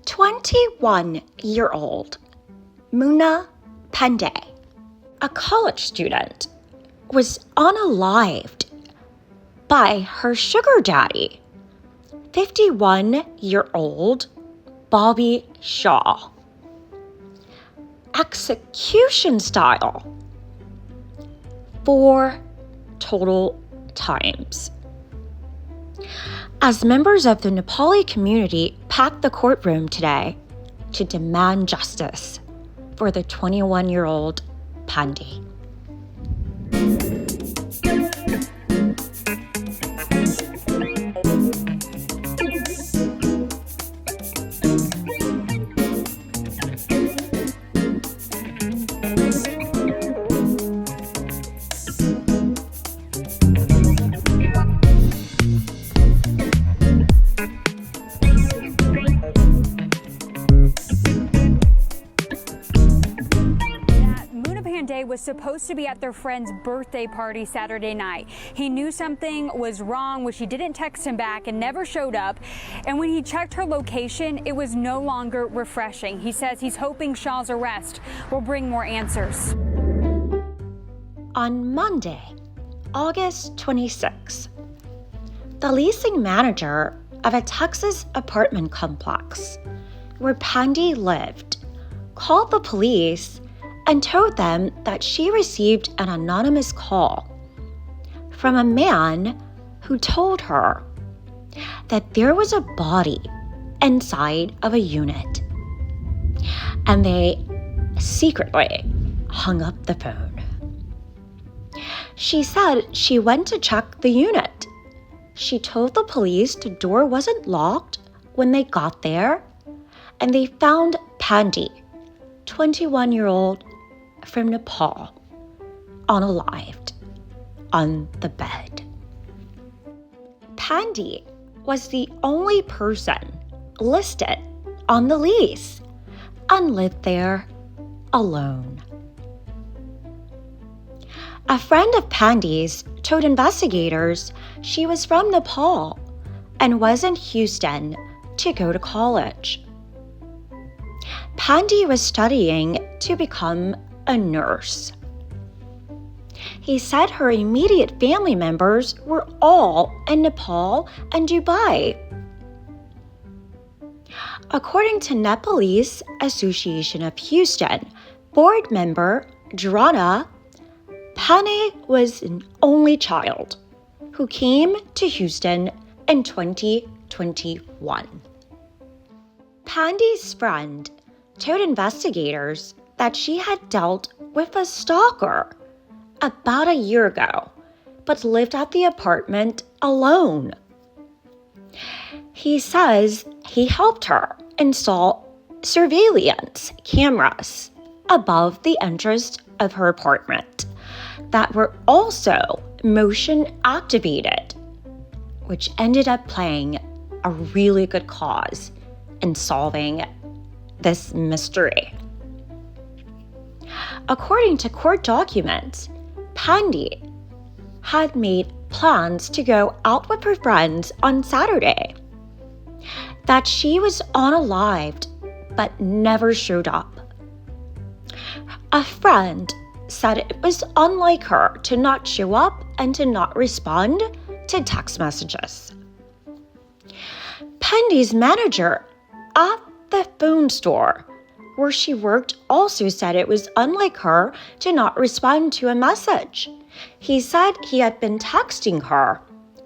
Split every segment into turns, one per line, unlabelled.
21-year-old Muna Pandey, a college student, was unalived by her sugar daddy, 51-year-old Bobby Shah. Execution style. 4 total times. As members of the Nepali community packed the courtroom today to demand justice for the 21-year-old Pandey.
Pandey was supposed to be at their friend's birthday party Saturday night. He knew something was wrong when she didn't text him back and never showed up. And when he checked her location, it was no longer refreshing. He says he's hoping Shah's arrest will bring more answers.
On Monday, August 26, the leasing manager of a Texas apartment complex where Pandey lived called the police and told them that she received an anonymous call from a man who told her that there was a body inside of a unit, and they secretly hung up the phone. She said she went to check the unit. She told the police the door wasn't locked when they got there, and they found Pandey, 21-year-old from Nepal, unalived on the bed. Pandey was the only person listed on the lease and lived there alone. A friend of Pandey's told investigators she was from Nepal and was in Houston to go to college. Pandey was studying to become a nurse. He said her immediate family members were all in Nepal and Dubai. According to Nepalese Association of Houston board member Drana, Pandey was an only child who came to Houston in 2021. Pandey's friend told investigators that she had dealt with a stalker about a year ago, but lived at the apartment alone. He says he helped her install surveillance cameras above the entrance of her apartment that were also motion activated, which ended up playing a really good cause in solving this mystery. According to court documents, Pandey had made plans to go out with her friends on Saturday, that she was unalived but never showed up. A friend said it was unlike her to not show up and to not respond to text messages. Pandey's manager at the phone store where she worked also said it was unlike her to not respond to a message. He said he had been texting her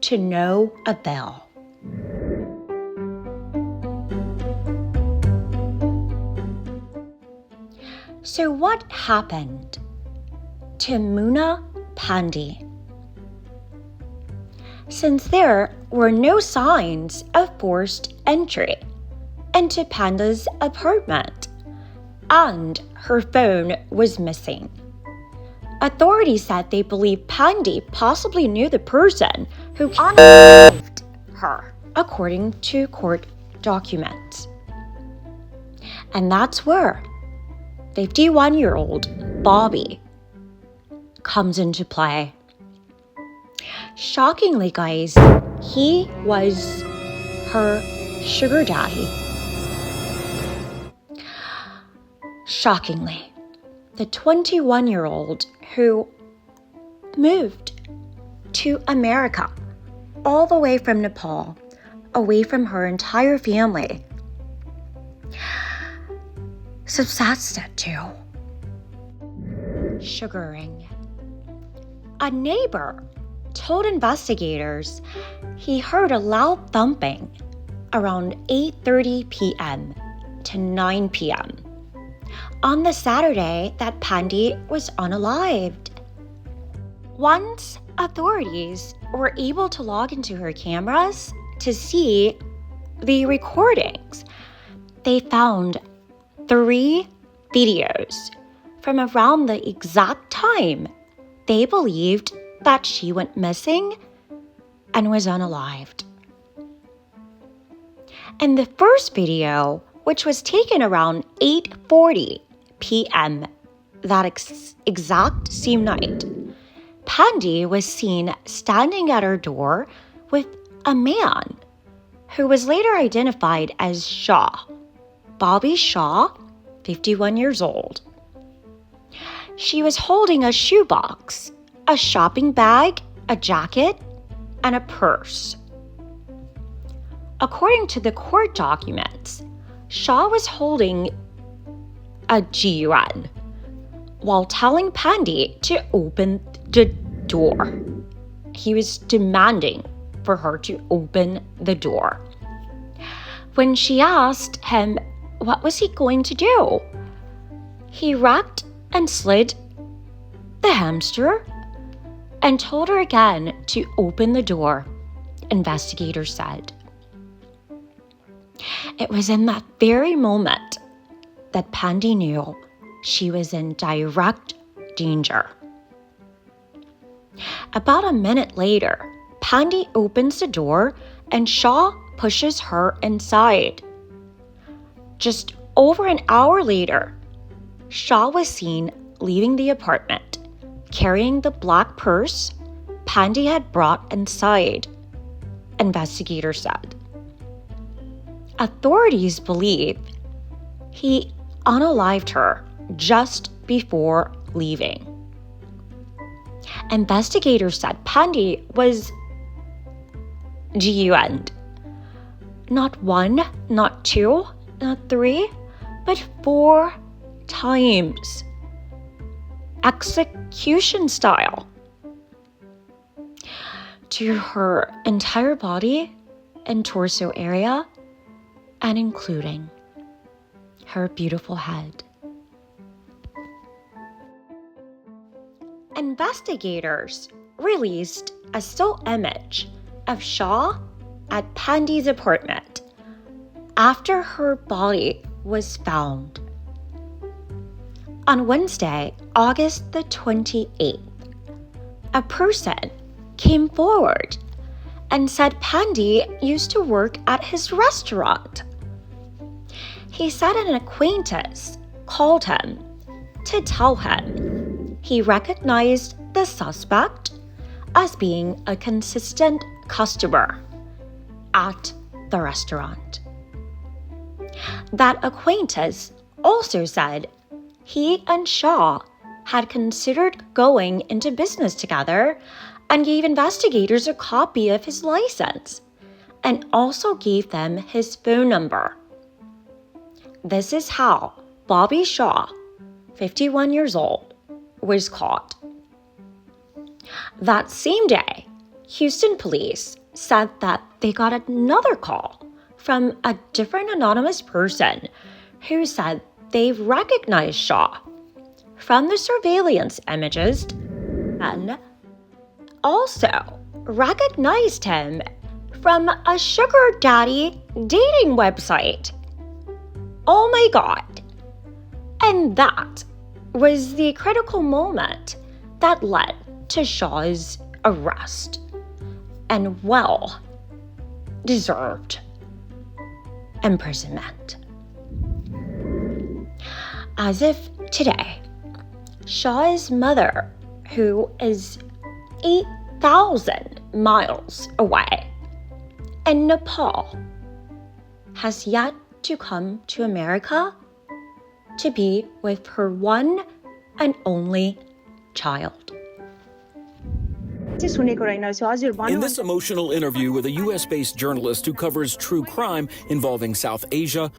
to no avail. So what happened to Muna Pandey? Since there were no signs of forced entry into Pandey's apartment, and her phone was missing, authorities said they believe Pandey possibly knew the person who unalived her, according to court documents. And that's where 51-year-old Bobby comes into play. Shockingly, guys, he was her sugar daddy. Shockingly, the 21-year-old who moved to America all the way from Nepal, away from her entire family, subsisted to sugaring. A neighbor told investigators he heard a loud thumping around 8:30 p.m. to 9 p.m. on the Saturday that Pandey was unalived. Once authorities were able to log into her cameras to see the recordings, they found 3 videos from around the exact time they believed that she went missing and was unalived. In the first video, which was taken around 8:40 p.m. that exact same night, Pandey was seen standing at her door with a man who was later identified as Shah, Bobby Shah, 51 years old. She was holding a shoebox, a shopping bag, a jacket, and a purse. According to the court documents, Shah was holding a gun while telling Pandey to open the door. He was demanding for her to open the door. When she asked him what was he going to do, he wrapped and slid the hamster and told her again to open the door, investigators said. It was in that very moment that Pandey knew she was in direct danger. About a minute later, Pandey opens the door and Shah pushes her inside. Just over an hour later, Shah was seen leaving the apartment, carrying the black purse Pandey had brought inside, investigators said. Authorities believe he unalived her just before leaving. Investigators said Pandey was GUN'd. Not 1, not 2, not 3, but 4 times. Execution style. To her entire body and torso area, and including her beautiful head. Investigators released a still image of Shah at Pandey's apartment after her body was found. On Wednesday, August the 28th, a person came forward and said Pandey used to work at his restaurant. He said an acquaintance called him to tell him he recognized the suspect as being a consistent customer at the restaurant. That acquaintance also said he and Shah had considered going into business together and gave investigators a copy of his license and also gave them his phone number. This is how Bobby Shah, 51 years old, was caught. That same day, Houston police said that they got another call from a different anonymous person who said they recognized Shah from the surveillance images and also recognized him from a sugar daddy dating website. Oh my God. And that was the critical moment that led to Shah's arrest and well-deserved imprisonment. As if today, Shah's mother, who is 8,000 miles away in Nepal, has yet to come to America to be with her one and only child.
In this emotional interview with a US-based journalist who covers true crime involving South Asia,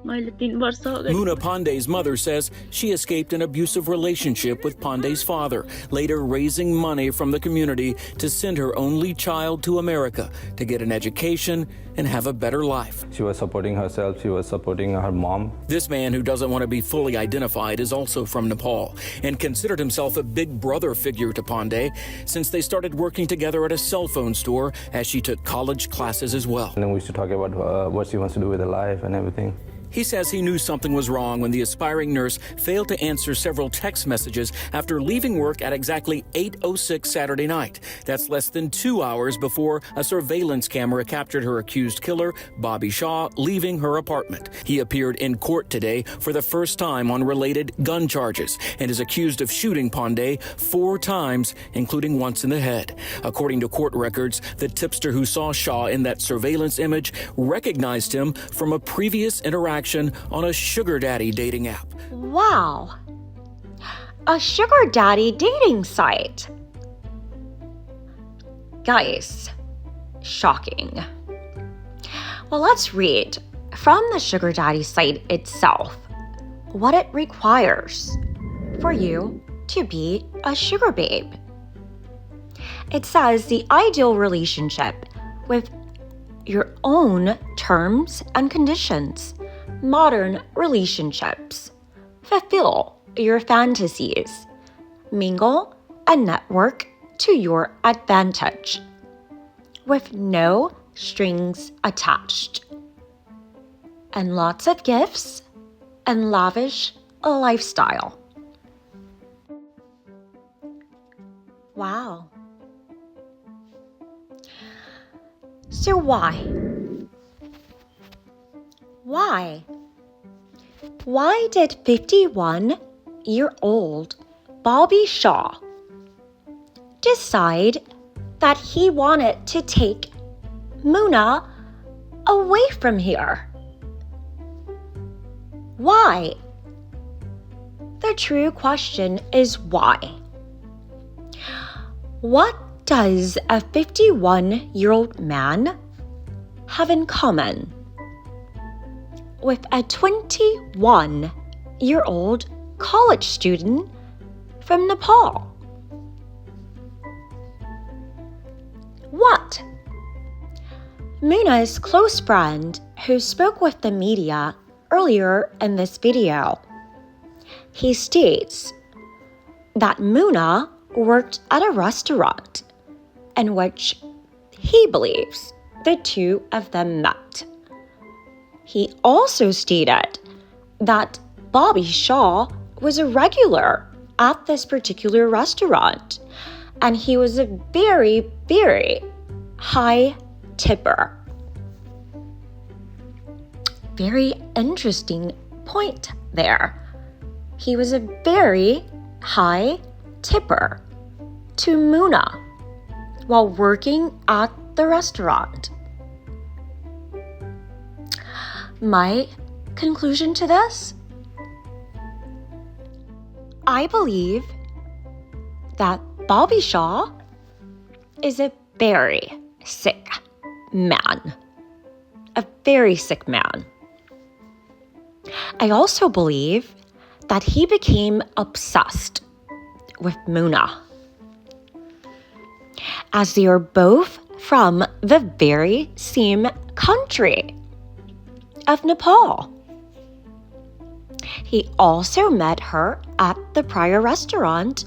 Muna Pandey's mother says she escaped an abusive relationship with Pandey's father, later raising money from the community to send her only child to America to get an education and have a better life.
She was supporting herself, she was supporting her mom.
This man, who doesn't want to be fully identified, is also from Nepal and considered himself a big brother figure to Pandey since they started working together at a cell phone store as she took college classes as well.
And then we used to talk about what she wants to do with her life and everything.
He says he knew something was wrong when the aspiring nurse failed to answer several text messages after leaving work at exactly 8:06 Saturday night. That's less than 2 hours before a surveillance camera captured her accused killer, Bobby Shah, leaving her apartment. He appeared in court today for the first time on related gun charges and is accused of shooting Pandey 4 times, including once in the head. According to court records, the tipster who saw Shah in that surveillance image recognized him from a previous interaction on a sugar daddy dating app.
Wow! A sugar daddy dating site. Guys, shocking. Well, let's read from the sugar daddy site itself what it requires for you to be a sugar babe. It says the ideal relationship with your own terms and conditions. Modern relationships. Fulfill your fantasies. Mingle and network to your advantage. With no strings attached. And lots of gifts and lavish lifestyle. Wow. So why? Why did 51-year-old Bobby Shah decide that he wanted to take Muna away from here? Why? The true question is why. What does a 51-year-old man have in common with a 21-year-old college student from Nepal? What? Muna's close friend, who spoke with the media earlier in this video, he states that Muna worked at a restaurant in which he believes the two of them met. He also stated that Bobby Shah was a regular at this particular restaurant, and he was a very, very high tipper. Very interesting point there. He was a very high tipper to Muna while working at the restaurant. My conclusion to this? I believe that Bobby Shah is a very sick man. A very sick man. I also believe that he became obsessed with Muna, as they are both from the very same country of Nepal. He also met her at the prior restaurant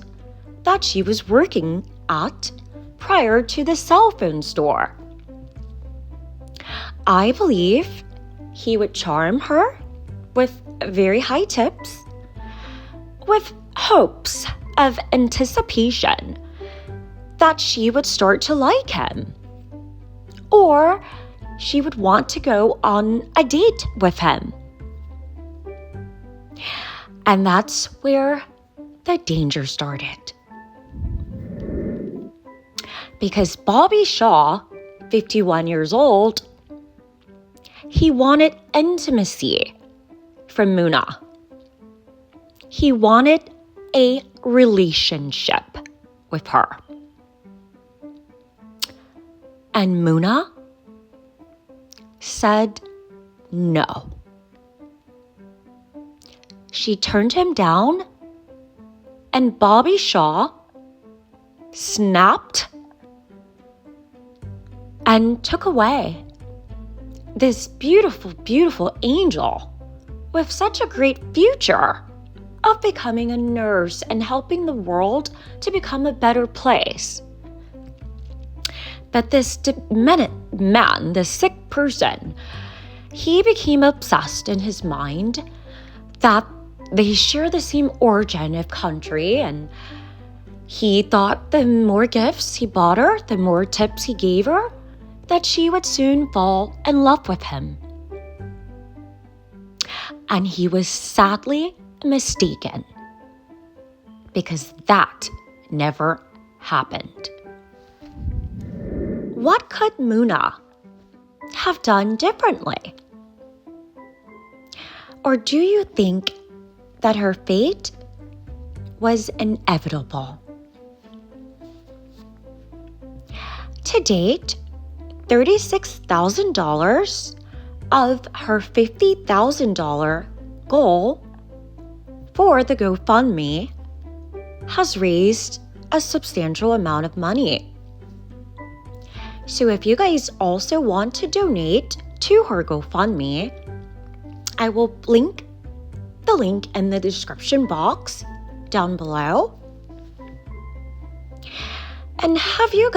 that she was working at prior to the cell phone store. I believe he would charm her with very high tips, with hopes of anticipation that she would start to like him, or she would want to go on a date with him. And that's where the danger started. Because Bobby Shah, 51 years old, he wanted intimacy from Muna. He wanted a relationship with her. And Muna said no. She turned him down, and Bobby Shah snapped and took away this beautiful, beautiful angel with such a great future of becoming a nurse and helping the world to become a better place. But this demented man, this sick person, he became obsessed in his mind that they share the same origin of country, and he thought the more gifts he bought her, the more tips he gave her, that she would soon fall in love with him. And he was sadly mistaken, because that never happened. What could Muna have done differently? Or do you think that her fate was inevitable? To date, $36,000 of her $50,000 goal for the GoFundMe has raised a substantial amount of money. So if you guys also want to donate to her GoFundMe, I will link the link in the description box down below. And have you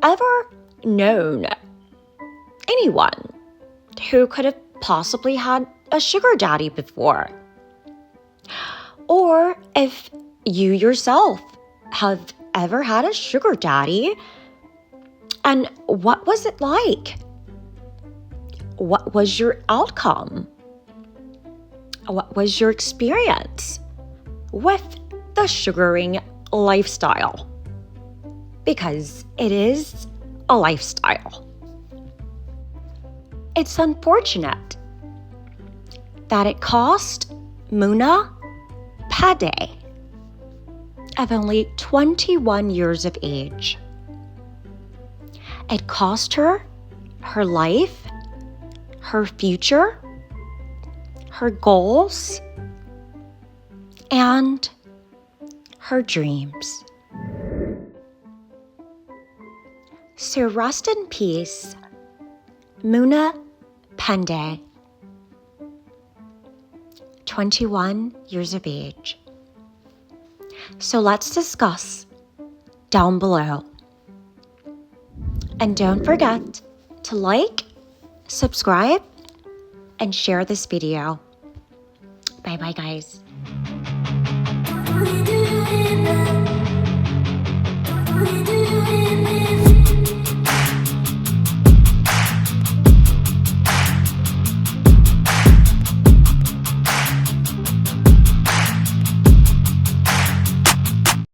ever known anyone who could have possibly had a sugar daddy before? Or if you yourself have ever had a sugar daddy, and what was it like? What was your outcome? What was your experience with the sugaring lifestyle? Because it is a lifestyle. It's unfortunate that it cost Muna Pandey, of only 21 years of age. It cost her her life, her future, her goals, and her dreams. So rest in peace, Muna Pandey, 21 years of age. So let's discuss down below. And don't forget to like, subscribe, and share this video. Bye-bye, guys.
We do it.